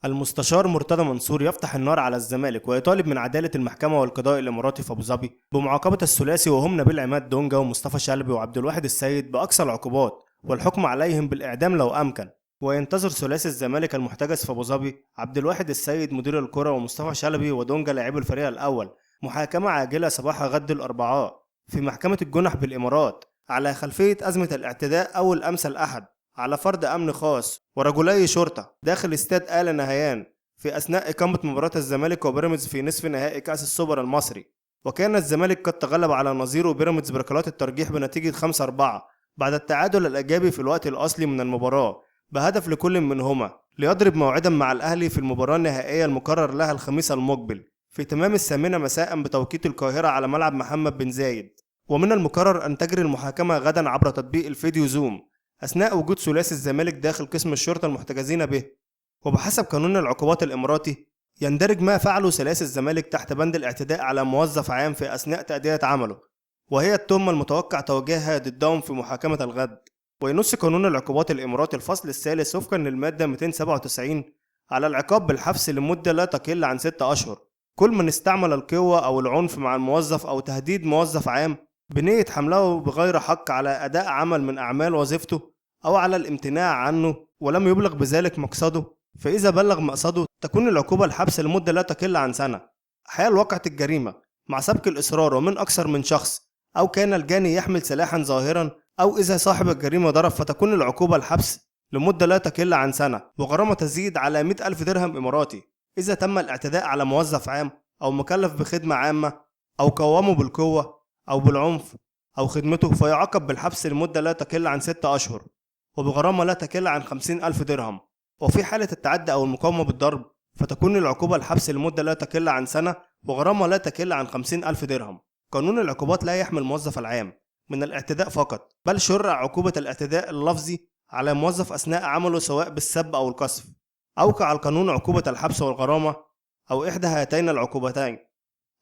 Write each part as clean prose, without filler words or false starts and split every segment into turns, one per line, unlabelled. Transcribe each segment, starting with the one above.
المستشار مرتضى منصور يفتح النار على الزمالك ويطالب من عدالة المحكمة والقضاء الإماراتي في أبو ظبي بمعاقبة الثلاثي وهم نبيل عماد دونجا ومصطفى شلبي وعبد الواحد السيد بأقصى العقوبات والحكم عليهم بالإعدام لو أمكن. وينتظر ثلاثي الزمالك المحتجز في أبو ظبي عبد الواحد السيد مدير الكرة ومصطفى شلبي ودونجا لاعب الفريق الأول محاكمة عاجلة صباح غد الأربعاء في محكمة الجنح بالإمارات على خلفية أزمة الاعتداء أول أمس الأحد على فرد أمن خاص ورجلي شرطة داخل استاد آل نهيان في أثناء إقامة مباراة الزمالك وبيراميدز في نصف نهائي كأس السوبر المصري. وكان الزمالك قد تغلب على نظيره بيراميدز بركلات الترجيح بنتيجة 5-4 بعد التعادل الإيجابي في الوقت الأصلي من المباراة بهدف لكل منهما ليضرب موعدا مع الأهلي في المباراة النهائية المقرر لها الخميس المقبل في تمام 8 مساء بتوقيت القاهرة على ملعب محمد بن زايد. ومن المقرر أن تجري المحاكمة غدا عبر تطبيق الفيديو زوم أثناء وجود ثلاثي الزمالك داخل قسم الشرطة المحتجزين به. وبحسب قانون العقوبات الإماراتي يندرج ما فعله ثلاثي الزمالك تحت بند الاعتداء على موظف عام في أثناء تأدية عمله، وهي التهمة المتوقع توجيهها ضدهم في محاكمة الغد. وينص قانون العقوبات الإماراتي الفصل الثالث وفقا للمادة 297 على العقاب بالحبس لمدة لا تقل عن 6 أشهر كل من استعمل القوة أو العنف مع الموظف أو تهديد موظف عام بنية حمله بغير حق على أداء عمل من أعمال وظيفته أو على الامتناع عنه ولم يبلغ بذلك مقصده، فإذا بلغ مقصده تكون العقوبة الحبس لمدة لا تقل عن سنة حال وقعة الجريمة مع سبق الإصرار ومن أكثر من شخص، أو كان الجاني يحمل سلاحا ظاهرا، أو إذا صاحب الجريمة ضرب فتكون العقوبة الحبس لمدة لا تقل عن سنة وغرامة تزيد على 100,000 درهم إماراتي إذا تم الاعتداء على موظف عام أو مكلف بخدمة عامة أو قومه بالقوة أو بالعنف أو خدمته، فيعاقب بالحبس لمدة لا تقل عن 6 أشهر وبغرامة لا تقل عن 50,000 درهم. وفي حالة التعدي أو المقاومة بالضرب فتكون العقوبة الحبس لمدة لا تقل عن سنة وغرامة لا تقل عن 50,000 درهم. قانون العقوبات لا يحمل الموظف العام من الاعتداء فقط، بل شرع عقوبة الاعتداء اللفظي على موظف أثناء عمله سواء بالسب أو القذف. أوقع القانون عقوبة الحبس والغرامة أو إحدى هاتين العقوبتين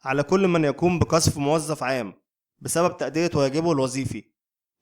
على كل من يقوم بقذف موظف عام بسبب تأدية واجبه الوظيفي،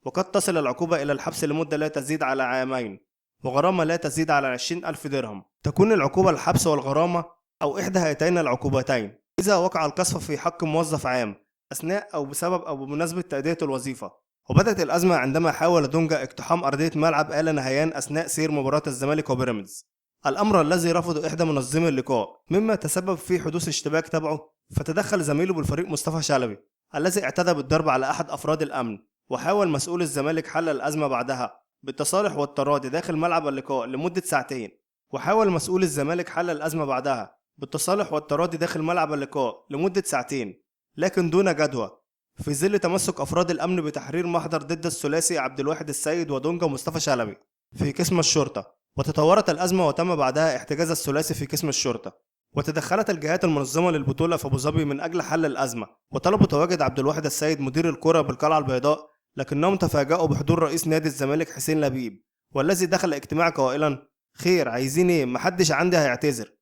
وقد تصل العقوبة إلى الحبس لمدة لا تزيد على عامين وغرامة لا تزيد على 20,000 درهم. تكون العقوبة الحبس والغرامة أو إحدى هاتين العقوبتين إذا وقع القذف في حق موظف عام أثناء أو بسبب أو بمناسبة تأدية الوظيفة. وبدأت الأزمة عندما حاول دونجا اقتحام أرضية ملعب آل نهيان أثناء سير مباراة الزمالك وبيراميدز، الأمر الذي رفضه إحدى منظمي اللقاء مما تسبب في حدوث اشتباك تبعه، فتدخل زميله بالفريق مصطفى شلبي الذي اعتدى بالضرب على أحد أفراد الأمن، وحاول مسؤول الزمالك حل الأزمة بعدها بالتصالح والتراضي داخل ملعب اللقاء لمدة ساعتين. وحاول مسؤول الزمالك حل الأزمة بعدها بالتصالح والتراضي داخل ملعب اللقاء لمدة ساعتين لكن دون جدوى، في ظل تمسك أفراد الأمن بتحرير محضر ضد الثلاثي عبد الواحد السيد ودونجا ومصطفى شلبي في قسم الشرطة. وتطورت الأزمة وتم بعدها احتجاز الثلاثي في قسم الشرطة. وتدخلت الجهات المنظمة للبطولة في أبو ظبي من أجل حل الأزمة وطلبوا تواجد عبد الواحد السيد مدير الكرة بالقلعة البيضاء، لكنهم تفاجأوا بحضور رئيس نادي الزمالك حسين لبيب، والذي دخل اجتماع قائلا: خير، عايزين ايه؟ محدش عندي هيعتذر،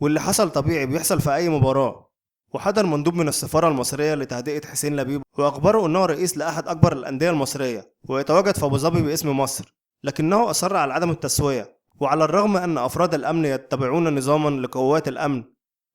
واللي حصل طبيعي بيحصل في أي مباراة. وحضر مندوب من السفارة المصرية لتهدئة حسين لبيب وأخبره أنه رئيس لأحد أكبر الأندية المصرية ويتواجد في أبو ظبي باسم مصر، لكنه أصر على عدم التسوية. وعلى الرغم أن أفراد الأمن يتبعون نظاما لقوات الأمن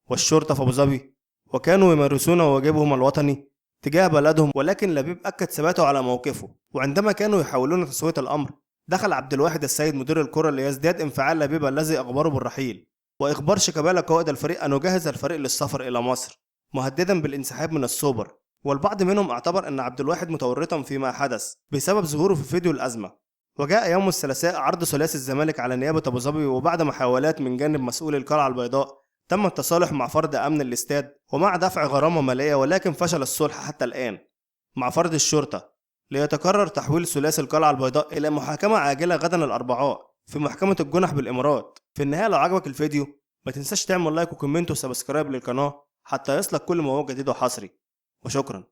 والشرطة في أبو ظبي وكانوا يمارسون واجبهم الوطني تجاه بلدهم، ولكن لبيب أكد ثباته على موقفه. وعندما كانوا يحاولون تسوية الأمر دخل عبد الواحد السيد مدير الكرة ليزداد انفعال لبيب الذي أخبره بالرحيل وإخبار شيكابالا قائد الفريق أن يجهز الفريق للسفر إلى مصر مهددا بالانسحاب من السوبر. والبعض منهم اعتبر أن عبد الواحد متورطا فيما حدث بسبب ظهوره في فيديو الأزمة. وجاء يوم الثلاثاء عرض ثلاثي الزمالك على نيابة أبو ظبي، وبعد محاولات من جانب مسؤول القلعة البيضاء تم التصالح مع فرد أمن الاستاد ومع دفع غرامة مالية، ولكن فشل الصلح حتى الآن مع فرد الشرطة ليتقرر تحويل ثلاثي القلعة البيضاء إلى محاكمة عاجلة غدا الأربعاء في محكمة الجنح بالإمارات. في النهاية لو عجبك الفيديو ما تنساش تعمل لايك وكومنت وسبسكرايب للقناة حتى يصلك كل ما هو جديد وحصري، وشكرا.